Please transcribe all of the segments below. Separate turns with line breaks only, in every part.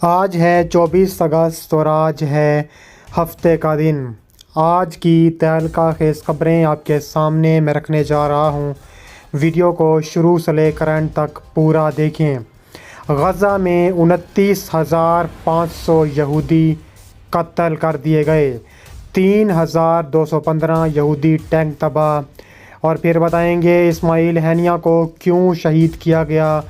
آج ہے 24 اگست اور آج ہے ہفتے کا دن۔ آج کی تہلکہ خیز خبریں آپ کے سامنے میں رکھنے جا رہا ہوں۔ ویڈیو کو شروع سے لے کر اینڈ تک پورا دیکھیں۔ غزہ میں 29,500 یہودی قتل کر دیے گئے، 3,215 یہودی ٹینک تباہ، اور پھر بتائیں گے اسماعیل ہنیہ کو کیوں شہید کیا گیا،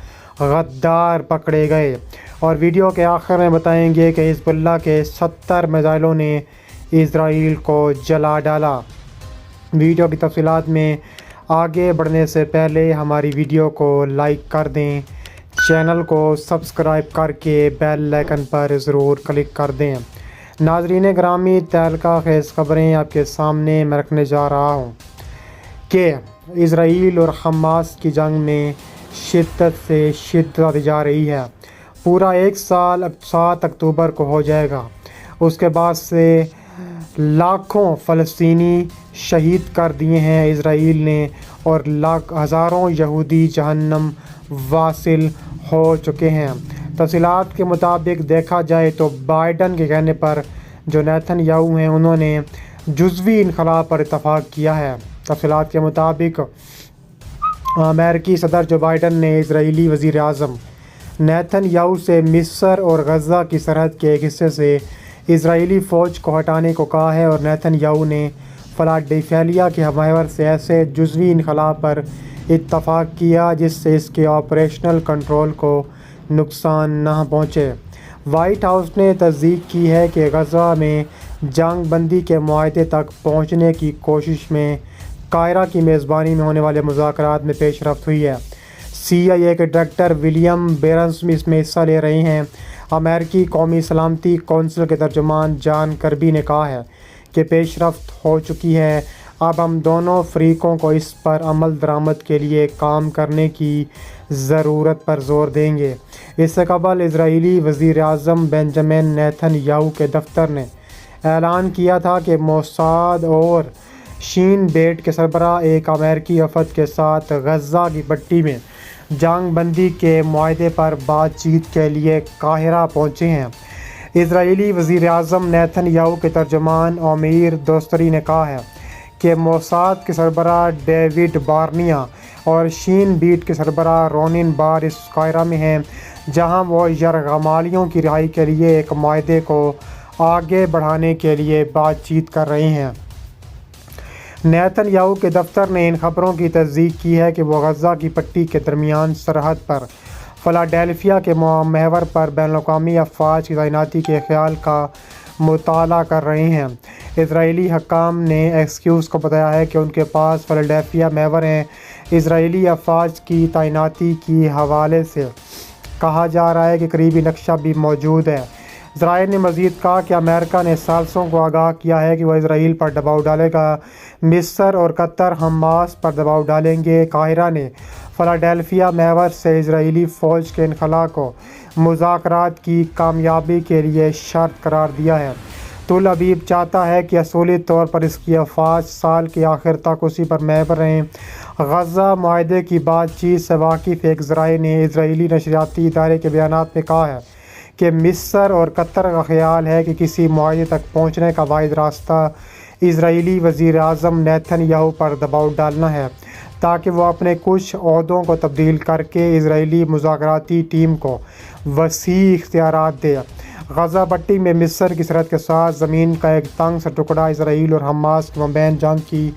غدار پکڑے گئے، اور ویڈیو کے آخر میں بتائیں گے کہ حزب اللہ کے 70 میزائلوں نے اسرائیل کو جلا ڈالا۔ ویڈیو کی تفصیلات میں آگے بڑھنے سے پہلے ہماری ویڈیو کو لائک کر دیں، چینل کو سبسکرائب کر کے بیل آئیکن پر ضرور کلک کر دیں۔ ناظرین گرامی، تہلکہ خیز خبریں آپ کے سامنے میں رکھنے جا رہا ہوں کہ اسرائیل اور حماس کی جنگ میں شدت سے شدت آتی جا رہی ہے۔ پورا ایک سال 7 اکتوبر کو ہو جائے گا۔ اس کے بعد سے لاکھوں فلسطینی شہید کر دیے ہیں اسرائیل نے، اور ہزاروں یہودی جہنم واصل ہو چکے ہیں۔ تفصیلات کے مطابق دیکھا جائے تو بائیڈن کے کہنے پر جو نیتن یاہو ہیں، انہوں نے جزوی انخلا پر اتفاق کیا ہے۔ تفصیلات کے مطابق امریکی صدر جو بائیڈن نے اسرائیلی وزیر اعظم نیتن یاہو سے مصر اور غزہ کی سرحد کے ایک حصے سے اسرائیلی فوج کو ہٹانے کو کہا ہے، اور نیتن یاہو نے فلاڈیلفیا کے محور سے ایسے جزوی انخلا پر اتفاق کیا جس سے اس کے آپریشنل کنٹرول کو نقصان نہ پہنچے۔ وائٹ ہاؤس نے تصدیق کی ہے کہ غزہ میں جنگ بندی کے معاہدے تک پہنچنے کی کوشش میں قاہرہ کی میزبانی میں ہونے والے مذاکرات میں پیش رفت ہوئی ہے۔ CIA کے ڈائریکٹر ولیم بیرنس اس میں حصہ لے رہے ہیں۔ امریکی قومی سلامتی کونسل کے ترجمان جان کربی نے کہا ہے کہ پیش رفت ہو چکی ہے، اب ہم دونوں فریقوں کو اس پر عمل درآمد کے لیے کام کرنے کی ضرورت پر زور دیں گے۔ اس سے قبل اسرائیلی وزیر اعظم بنجامن نیتن یاہو کے دفتر نے اعلان کیا تھا کہ موساد اور شین بیٹ کے سربراہ ایک امریکی وفد کے ساتھ غزہ کی پٹی میں جنگ بندی کے معاہدے پر بات چیت کے لیے قاہرہ پہنچے ہیں۔ اسرائیلی وزیر اعظم نیتن یاہو کے ترجمان امیر دوستری نے کہا ہے کہ موساد کے سربراہ ڈیوڈ بارنیا اور شین بیٹ کے سربراہ رونن بار اس قاہرہ میں ہیں، جہاں وہ یرغمالیوں کی رہائی کے لیے ایک معاہدے کو آگے بڑھانے کے لیے بات چیت کر رہے ہیں۔ نیتن یاہو کے دفتر نے ان خبروں کی تصدیق کی ہے کہ وہ غزہ کی پٹی کے درمیان سرحد پر فلاڈیلفیا کے محور پر بین الاقوامی افواج کی تعیناتی کے خیال کا مطالعہ کر رہے ہیں۔ اسرائیلی حکام نے ایکس کو بتایا ہے کہ ان کے پاس فلاڈیلفیا محور ہیں۔ اسرائیلی افواج کی تعیناتی کے حوالے سے کہا جا رہا ہے کہ قریبی نقشہ بھی موجود ہے۔ ذرائع نے مزید کہا کہ امریکہ نے ثالثوں کو آگاہ کیا ہے کہ وہ اسرائیل پر دباؤ ڈالے گا۔ مصر اور قطر حماس پر دباؤ ڈالیں گے۔ قاہرہ نے فلاڈیلفیا محور سے اسرائیلی فوج کے انخلا کو مذاکرات کی کامیابی کے لیے شرط قرار دیا ہے۔ تل ابیب چاہتا ہے کہ اصولی طور پر اس کی افواج سال کے آخر تک اسی پر محور رہیں۔ غزہ معاہدے کی بات چیت سے واقف ایک ذرائع نے اسرائیلی نشریاتی ادارے کے بیانات میں کہا ہے کہ مصر اور قطر کا خیال ہے کہ کسی معاہدے تک پہنچنے کا واحد راستہ اسرائیلی وزیر اعظم نیتن یاہو پر دباؤ ڈالنا ہے، تاکہ وہ اپنے کچھ عہدوں کو تبدیل کر کے اسرائیلی مذاکراتی ٹیم کو وسیع اختیارات دے۔ غزہ پٹی میں مصر کی سرحد کے ساتھ زمین کا ایک تنگ سا ٹکڑا اسرائیل اور حماس کے مابین جنگ کی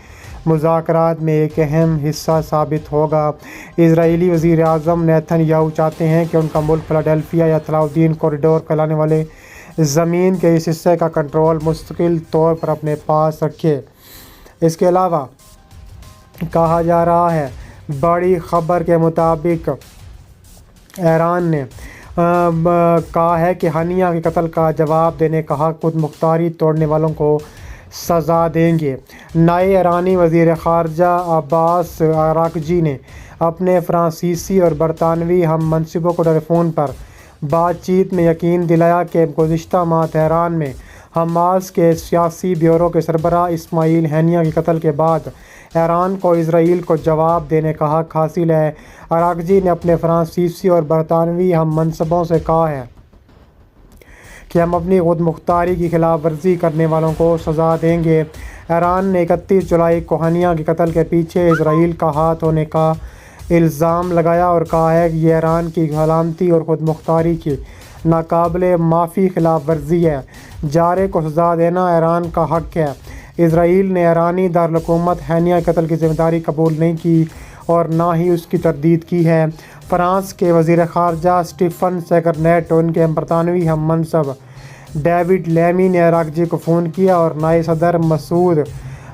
مذاکرات میں ایک اہم حصہ ثابت ہوگا۔ اسرائیلی وزیر اعظم نیتن یاہو چاہتے ہیں کہ ان کا ملک فلاڈیلفیا یا طلاء الدین کوریڈور کہلانے والے زمین کے اس حصے کا کنٹرول مستقل طور پر اپنے پاس رکھے۔ اس کے علاوہ کہا جا رہا ہے، بڑی خبر کے مطابق ایران نے کہا ہے کہ ہنیہ کے قتل کا جواب دینے کا حق خود مختاری توڑنے والوں کو سزا دیں گے۔ نئے ایرانی وزیر خارجہ عباس اراغچی نے اپنے فرانسیسی اور برطانوی ہم منصبوں کو ٹیلی فون پر بات چیت میں یقین دلایا کہ گزشتہ ماہ تہران میں حماس کے سیاسی بیورو کے سربراہ اسماعیل ہنیہ کے قتل کے بعد ایران کو اسرائیل کو جواب دینے کا حق حاصل ہے۔ اراغچی نے اپنے فرانسیسی اور برطانوی ہم منصبوں سے کہا ہے کہ ہم اپنی خود مختاری کی خلاف ورزی کرنے والوں کو سزا دیں گے۔ ایران نے 31 جولائی کو ہنیہ کے قتل کے پیچھے اسرائیل کا ہاتھ ہونے کا الزام لگایا اور کہا ہے کہ یہ ایران کی سلامتی اور خود مختاری کی ناقابل معافی خلاف ورزی ہے۔ جارح کو سزا دینا ایران کا حق ہے۔ اسرائیل نے ایرانی دارالحکومت ہنیہ کے قتل کی ذمہ داری قبول نہیں کی اور نہ ہی اس کی تردید کی ہے۔ فرانس کے وزیر خارجہ اسٹیفن سیکرٹیٹ اور ان کے برطانوی ہم منصب ڈیوڈ لیمی نے اراغچی کو فون کیا اور نائب صدر مسعود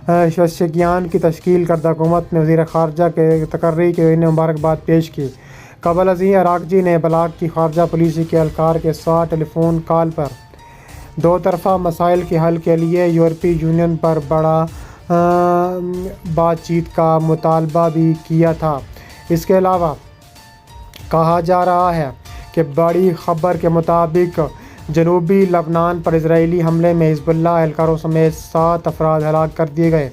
پزشکیان کی تشکیل کردہ حکومت نے وزیر خارجہ کے تقرری کے انہیں مبارکباد پیش کی۔ قبل ازیں اراغچی نے ابلاغ کی خارجہ پالیسی کے اہلکار کے ساتھ ٹیلی فون کال پر دو طرفہ مسائل کے حل کے لیے یورپی یونین پر بڑا بات چیت کا مطالبہ بھی کیا تھا۔ اس کے علاوہ کہا جا رہا ہے کہ بڑی خبر کے مطابق جنوبی لبنان پر اسرائیلی حملے میں حزب اللہ اہلکاروں سمیت 7 افراد ہلاک کر دیے گئے۔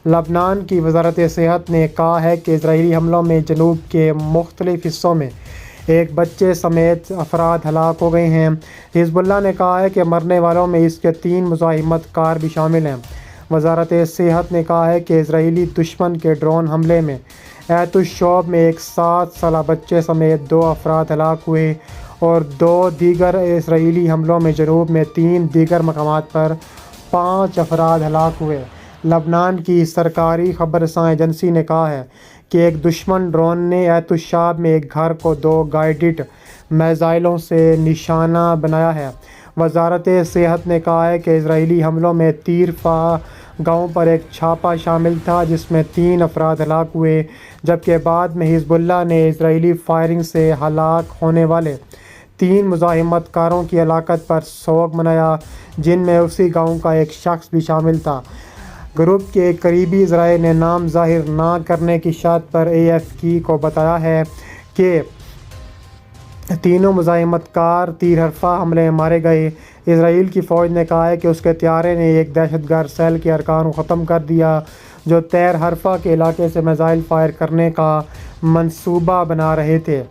لبنان کی وزارت صحت نے کہا ہے کہ اسرائیلی حملوں میں جنوب کے مختلف حصوں میں ایک بچے سمیت افراد ہلاک ہو گئے ہیں۔ حزب اللہ نے کہا ہے کہ مرنے والوں میں اس کے 3 مزاحمت کار بھی شامل ہیں۔ وزارت صحت نے کہا ہے کہ اسرائیلی دشمن کے ڈرون حملے میں ایت الشعب میں ایک 7 سالہ بچے سمیت 2 افراد ہلاک ہوئے اور 2 دیگر اسرائیلی حملوں میں جنوب میں 3 دیگر مقامات پر 5 افراد ہلاک ہوئے۔ لبنان کی سرکاری خبر رساں ایجنسی نے کہا ہے کہ ایک دشمن ڈرون نے ایت الشعب میں ایک گھر کو 2 گائیڈڈ میزائلوں سے نشانہ بنایا ہے۔ وزارت صحت نے کہا ہے کہ اسرائیلی حملوں میں تیرفا گاؤں پر ایک چھاپہ شامل تھا جس میں 3 افراد ہلاک ہوئے، جبکہ بعد میں حزب اللہ نے اسرائیلی فائرنگ سے ہلاک ہونے والے 3 مزاحمت کاروں کی ہلاکت پر سوگ منایا، جن میں اسی گاؤں کا ایک شخص بھی شامل تھا۔ گروپ کے ایک قریبی ذرائع نے نام ظاہر نہ کرنے کی شرط پر AFP کو بتایا ہے کہ تینوں مزاحمت کار تیر حرفہ حملے میں مارے گئے۔ اسرائیل کی فوج نے کہا ہے کہ اس کے طیارے نے ایک دہشت گرد سیل کے ارکان کو ختم کر دیا جو تیر حرفہ کے علاقے سے میزائل فائر کرنے کا منصوبہ بنا رہے تھے۔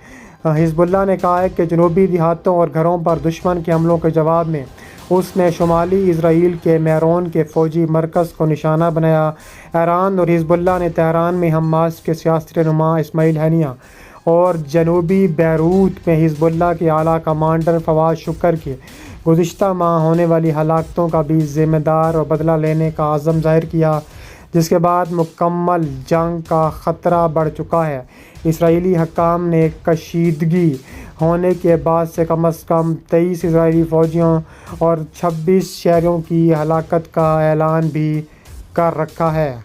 حزب اللہ نے کہا ہے کہ جنوبی دیہاتوں اور گھروں پر دشمن کے حملوں کے جواب میں اس نے شمالی اسرائیل کے میرون کے فوجی مرکز کو نشانہ بنایا۔ ایران اور حزب اللہ نے تہران میں حماس کے سیاسی رہنما اسماعیل ہنیہ اور جنوبی بیروت میں حزب اللہ کے اعلیٰ کمانڈر فواد شکر کی گزشتہ ماہ ہونے والی ہلاکتوں کا بھی ذمہ دار اور بدلہ لینے کا عزم ظاہر کیا، جس کے بعد مکمل جنگ کا خطرہ بڑھ چکا ہے۔ اسرائیلی حکام نے کشیدگی ہونے کے بعد سے کم 23 اسرائیلی فوجیوں اور 26 شہریوں کی ہلاکت کا اعلان بھی کر رکھا ہے۔